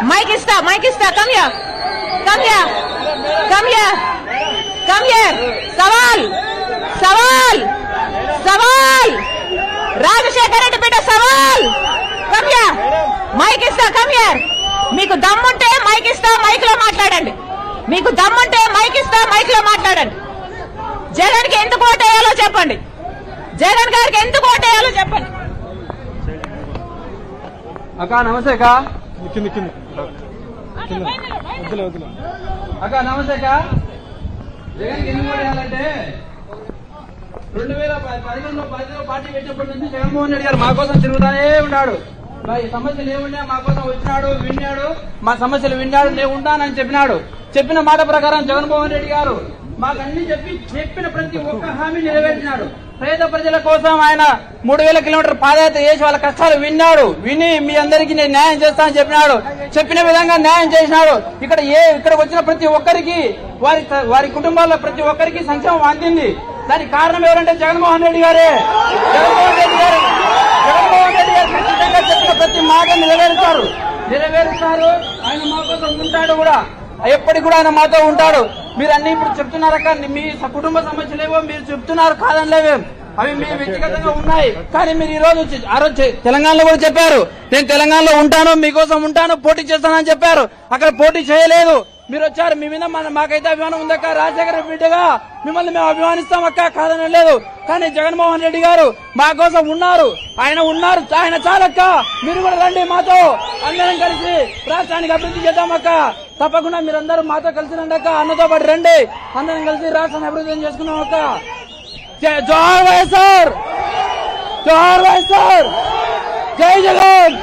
Mic ఇస్తా come here సవాల్ రాజశేఖర్ రెడ్డి బిడ్డ సవాల్ కమ్ హియర్ మైక్ ఇస్తా కమ్ హియర్ మీకు దమ్ముంటే మైక్ ఇస్తా మైక్ లో మాట్లాడండి మీకు దమ్ముంటే మైక్ ఇస్తా మైక్ లో మాట్లాడండి జగన్ కి ఎందుకు ఓటేయాలో చెప్పండి జగన్ గారికి ఎందుకు ఓటేయాలో చెప్పండి అక్క నమస్తే అక్క అక్క నమస్తే అక్క జగన్ కి ఎందుకు ఓటేయాలంటే 2011లో పార్టీ పెట్టినప్పటి నుంచి జగన్మోహన్ రెడ్డి గారు మా కోసం తిరుగుతానే ఉన్నాడు సమస్యలు ఏమున్నా మా కోసం వచ్చినాడు విన్నాడు మా సమస్యలు విన్నాడు నేను ఉంటానని చెప్పిన మాట ప్రకారం జగన్మోహన్ రెడ్డి గారు మాకు అన్ని చెప్పిన ప్రతి ఒక్క హామీ నెరవేర్చినాడు పేద ప్రజల కోసం ఆయన 3000 కిలోమీటర్ పాదయాత్ర చేసి వాళ్ళ కష్టాలు విని మీ అందరికీ నేను న్యాయం చేస్తానని చెప్పిన విధంగా న్యాయం చేసినాడు ఇక్కడ వచ్చిన ప్రతి ఒక్కరికి వారి కుటుంబాల్లో ప్రతి ఒక్కరికి సంక్షేమం అందింది దానికి కారణం ఎవరంటే జగన్మోహన్ రెడ్డి గారు ఖచ్చితంగా చెప్పిన ప్రతి మాట నెరవేరుస్తారు ఆయన మా కోసం ఉంటాడు కూడా ఎప్పటికి కూడా ఆయన మాతో ఉంటాడు మీరు అన్ని ఇప్పుడు చెప్తున్నారక్క మీ కుటుంబ సమస్యలేవో మీరు చెప్తున్నారు కాదనిలేవే అవి మీ వ్యక్తిగతంగా ఉన్నాయి కానీ మీరు ఆ రోజు తెలంగాణలో కూడా చెప్పారు నేను తెలంగాణలో ఉంటాను మీకోసం ఉంటాను పోటీ చేస్తానని చెప్పారు అక్కడ పోటీ చేయలేదు మీరు వచ్చారు మీ మీద మాకైతే అభిమానం ఉందక్క రాజశేఖర బిడ్డగా మిమ్మల్ని మేము అభిమానిస్తామక్క కాదని లేదు కానీ జగన్మోహన్ రెడ్డి గారు మా కోసం ఉన్నారు ఆయన చాలక్క మీరు కూడా రండి మాతో అందరం కలిసి రాష్ట్రానికి అభివృద్ధి చేద్దామక్క తప్పకుండా మీరందరూ మాతో కలిసి రండి అక్క అన్నతో పాటు రండి అందరం కలిసి రాష్ట్రాన్ని అభివృద్ధి చేసుకున్నాం అక్క జోహార్ వైఎస్ఆర్ జై జగన్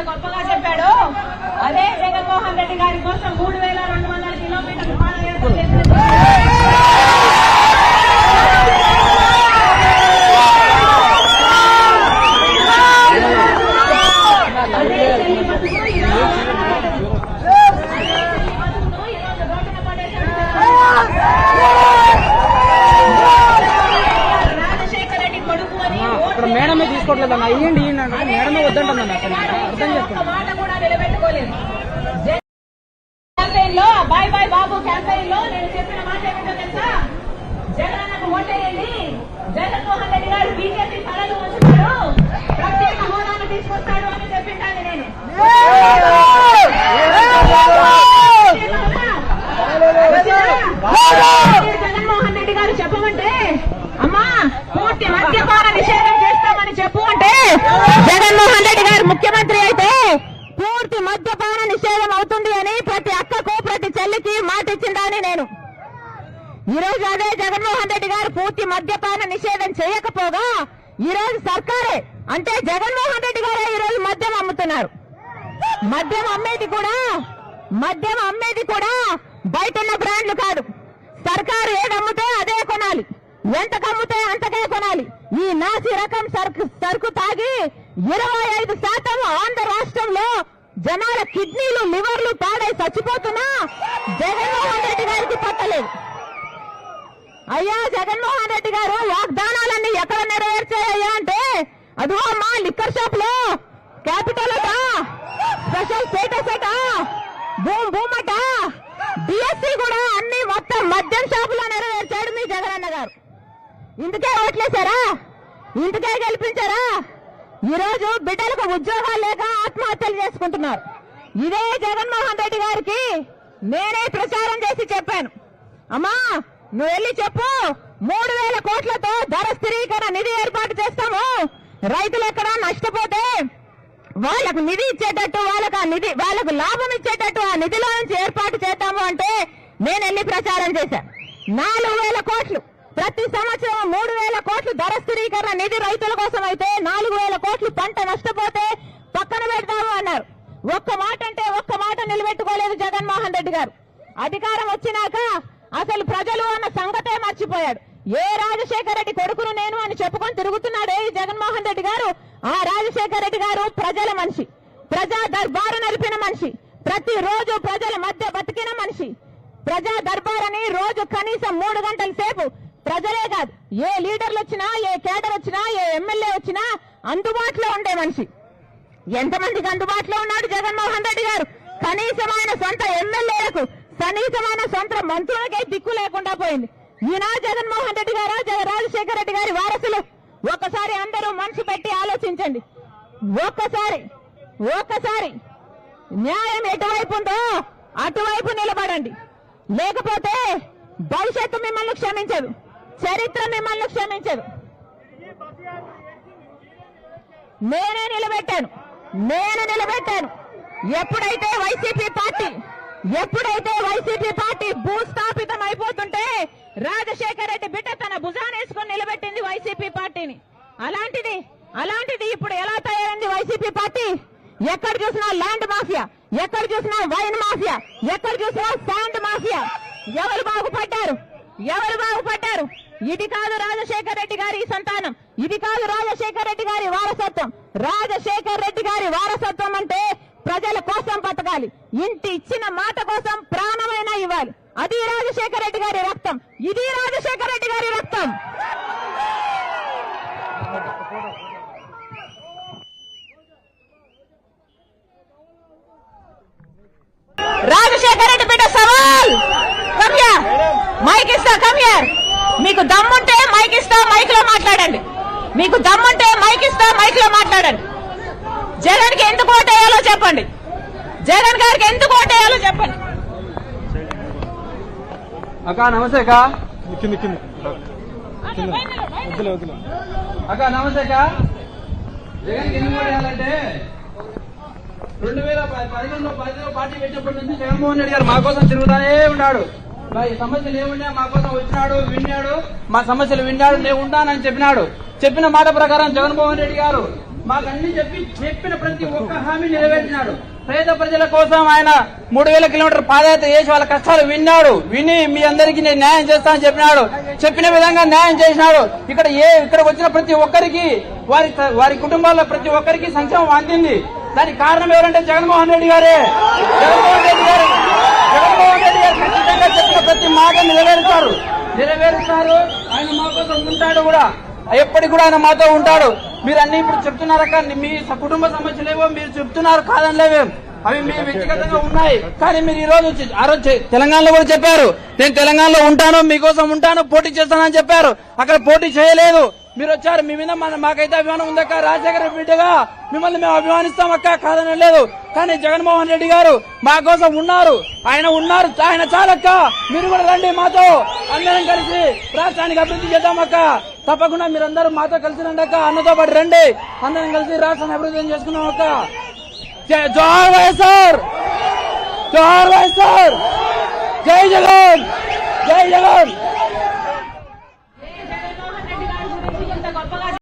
గొప్పగా చెప్పాడు అదే జగన్మోహన్ రెడ్డి గారి కోసం 3200 కిలోమీటర్లు పాదయాత్ర చేసిన రాజశేఖర రెడ్డి కొడుకు అని మేడమే తీసుకోవట్లేదన్నా ఇయ్యండి మేడమే వద్దంటుందన్న అర్థం చేసుకోండి మాట కూడా నిలబెట్టుకోలేదు క్యాంపెయిన్ లో బాయ్ బాబు క్యాంపెయిన్ లో నేను చెప్పిన మాట ఏమిటో తెలుసా జగనన్నకు ఓటేయండి జగన్మోహన్ రెడ్డి గారు బీజేపీ తలలు వచ్చాడు ప్రత్యేక హోదాను తీసుకొస్తాడు అని చెప్పింటాను నేను జగన్మోహన్ రెడ్డి గారు చెప్పమంటే అమ్మా పూర్తి మద్యపాన నిషేధం చేస్తామని చెప్పు అంటే జగన్మోహన్ రెడ్డి గారు ముఖ్యమంత్రి అయితే పూర్తి మద్యపాన నిషేధం అవుతుంది అని ప్రతి అక్కకు ప్రతి చెల్లికి మాట ఇచ్చిందని నేను ఈ రోజు అదే జగన్మోహన్ రెడ్డి గారు పూర్తి మద్యపాన నిషేధం చేయకపోగా ఈ రోజు సర్కారే అంటే జగన్మోహన్ రెడ్డి గారే ఈ రోజు మద్యం అమ్ముతున్నారు మద్యం అమ్మేది కూడా బయట ఉన్న బ్రాండ్లు కాదు సర్కారు ఏది అమ్ముతే అదే కొనాలి ఎంతకు అమ్ముతే అంతకే కొనాలి ఈ నాసి రకం సరుకు తాగి 25% ఆంధ్ర రాష్ట్రంలో జనాల కిడ్నీలు లివర్లు పాడై చచ్చిపోతున్నా జగన్మోహన్ రెడ్డి గారికి పట్టలేదు అయ్యా జగన్మోహన్ రెడ్డి గారు వాగ్దానాలన్నీ ఎక్కడ నెరవేర్చాయ్యా అంటే అదో మా లిక్కర్ షాప్ లో క్యాపిటల్ అట స్పెషల్ స్టేటస్ అట భూమ్ అట డిఎస్సీ కూడా అన్ని మొత్తం మద్యం షాపులో నెరవేర్చాడు మీ జగనన్న గారు ఇందుకే ఓట్లేశారా ఇందుకే గెలిపించారా ఈ రోజు బిడ్డలకు ఉద్యోగాలు లేక ఆత్మహత్యలు చేసుకుంటున్నారు ఇదే జగన్మోహన్ రెడ్డి గారికి నేనే ప్రచారం చేసి చెప్పాను అమ్మా నువ్వు వెళ్ళి చెప్పు 3000 కోట్లతో ధర స్థిరీకరణ నిధి ఏర్పాటు చేస్తాము రైతులు ఎక్కడ నష్టపోతే వాళ్ళకు నిధి ఇచ్చేటట్టు వాళ్ళకు లాభం ఇచ్చేటట్టు ఆ నిధిలో నుంచి ఏర్పాటు చేద్దాము అంటే నేను వెళ్ళి ప్రచారం చేశాను 4000 కోట్లు ప్రతి సంవత్సరం 3000 కోట్లు ధర స్థిరీకరణ నిధి రైతుల కోసం అయితే 4000 కోట్లు పంట నష్టపోతే పక్కన పెడతాము అన్నారు ఒక్క మాట అంటే ఒక్క మాట నిలబెట్టుకోలేదు జగన్మోహన్ రెడ్డి గారు అధికారం వచ్చినాక అసలు ప్రజలు అన్న సంగతే మర్చిపోయాడు ఏ రాజశేఖర రెడ్డి కొడుకును నేను అని చెప్పుకొని తిరుగుతున్నాడే ఈ జగన్మోహన్ రెడ్డి గారు ఆ రాజశేఖర రెడ్డి గారు ప్రజల మనిషి ప్రజా దర్బారు నడిపిన మనిషి ప్రతిరోజు ప్రజల మధ్య బతికిన మనిషి ప్రజా దర్బార్ అని రోజు కనీసం 3 గంటల సేపు ప్రజలే కాదు ఏ లీడర్లు వచ్చినా ఏ కేడర్ వచ్చినా ఏ ఎమ్మెల్యే వచ్చినా అందుబాటులో ఉండే మనిషి. ఎంతమందికి అందుబాటులో ఉన్నాడు జగన్మోహన్ రెడ్డి గారు? కనీసమైన సొంత ఎమ్మెల్యేలకు, కనీసమైన సొంత మంత్రులకే దిక్కు లేకుండా పోయింది. ఈయన జగన్మోహన్ రెడ్డి గారు, రాజశేఖర రెడ్డి గారి వారసులు? ఒక్కసారి అందరూ మనసు పెట్టి ఆలోచించండి. ఒక్కసారి న్యాయం ఎటువైపు ఉందో అటువైపు నిలబడండి. లేకపోతే భవిష్యత్తు మిమ్మల్ని క్షమించదు, చరిత్ర మిమ్మల్ని క్షమించదు. నేను నిలబెట్టాను. ఎప్పుడైతే వైసీపీ పార్టీ భూస్థాపితం అయిపోతుంటే రాజశేఖర రెడ్డి బిడ్డ తన భుజానేసుకొని నిలబెట్టింది వైసీపీ పార్టీని. అలాంటిది ఇప్పుడు ఎలా తయారైంది వైసీపీ పార్టీ? ఎక్కడ చూసినా ల్యాండ్ మాఫియా, ఎక్కడ చూసినా వైన్ మాఫియా, ఎక్కడ చూసినా శాండ్ మాఫియా. ఎవరు బాగుపడ్డారు? ఇది కాదు రాజశేఖర రెడ్డి గారి సంతానం, ఇది కాదు రాజశేఖర రెడ్డి గారి వారసత్వం. రాజశేఖర రెడ్డి గారి వారసత్వం అంటే ప్రజల కోసం బతకాలి, ఇంటి ఇచ్చిన మాట కోసం ప్రాణమైనా ఇవ్వాలి. అది రాజశేఖర రెడ్డి గారి రక్తం, ఇది రాజశేఖర రెడ్డి గారి రక్తం. రాజశేఖర రెడ్డి బిడ్డ సవాల్, కమ్యర్ మైక్ ఇస్తా, కమ్యర్. మీకు దమ్ముంటే మైక్ ఇస్తా, మైక్ లో మాట్లాడండి. జగన్ కి ఎందుకు ఓటేయాలో చెప్పండి. జగన్ గారికి ఎందుకు ఓటేయాలో చెప్పండి. అక్క నమస్తే అక్క. అక్క నమస్తే అక్క. జగన్ కి ఎందుకు ఓటేయాలంటే 2011లో పార్టీ పెట్టినప్పటి నుంచి జగన్మోహన్ రెడ్డి గారు మా కోసం తిరుగుతానే ఉన్నాడు. ఈ సమస్యలు ఏమున్నా మా కోసం వచ్చినాడు, విన్నాడు, మా సమస్యలు విన్నాడు, నేను ఉంటానని చెప్పిన మాట ప్రకారం జగన్మోహన్ రెడ్డి గారు మాకన్నీ చెప్పిన ప్రతి ఒక్క హామీ నెరవేర్చినాడు. పేద ప్రజల కోసం ఆయన 3000 కిలోమీటర్ పాదయాత్ర చేసి వాళ్ళ కష్టాలు విని మీ అందరికీ నేను న్యాయం చేస్తానని చెప్పిన విధంగా న్యాయం చేసినాడు. ఇక్కడ వచ్చిన ప్రతి ఒక్కరికి వారి కుటుంబాల్లో ప్రతి ఒక్కరికి సంక్షేమం అందింది. దానికి కారణం ఎవరంటే జగన్మోహన్ రెడ్డి గారే. జగన్మోహన్ రెడ్డి గారు ఖచ్చితంగా చెప్పిన ప్రతి మాట నెరవేరుస్తారు. ఆయన మా కోసం ఉంటాడు కూడా, ఎప్పటికి కూడా ఆయన మాతో ఉంటాడు. మీరు అన్ని ఇప్పుడు చెప్తున్నారక్క, మీ కుటుంబ సమస్యలేవో మీరు చెప్తున్నారు, కాదనిలేవే, అవి మీ వ్యక్తిగతంగా ఉన్నాయి. కానీ మీరు ఆ రోజు తెలంగాణలో కూడా చెప్పారు, నేను తెలంగాణలో ఉంటాను, మీకోసం ఉంటాను, పోటీ చేస్తానని చెప్పారు. అక్కడ పోటీ చేయలేదు. మీరు వచ్చారు, మీ మీద మాకైతే అభిమానం ఉందక్క. రాజశేఖర బిడ్డగా మిమ్మల్ని మేము అభిమానిస్తాం అక్క, కాదని లేదు. కానీ జగన్మోహన్ రెడ్డి గారు మా కోసం ఆయన చాలక్క. మీరు కూడా రండి, మాతో అందరం కలిసి రాష్ట్రానికి అభివృద్ధి చేద్దామక్క. తప్పకుండా మీరందరూ మాతో కలిసి రండి అక్క, అన్నతో పాటు రండి, అందరం కలిసి రాష్ట్రాన్ని అభివృద్ధి చేసుకున్నాం అక్క. జోహార్ వైఎస్ఆర్, జై జగన్, జై జగన్.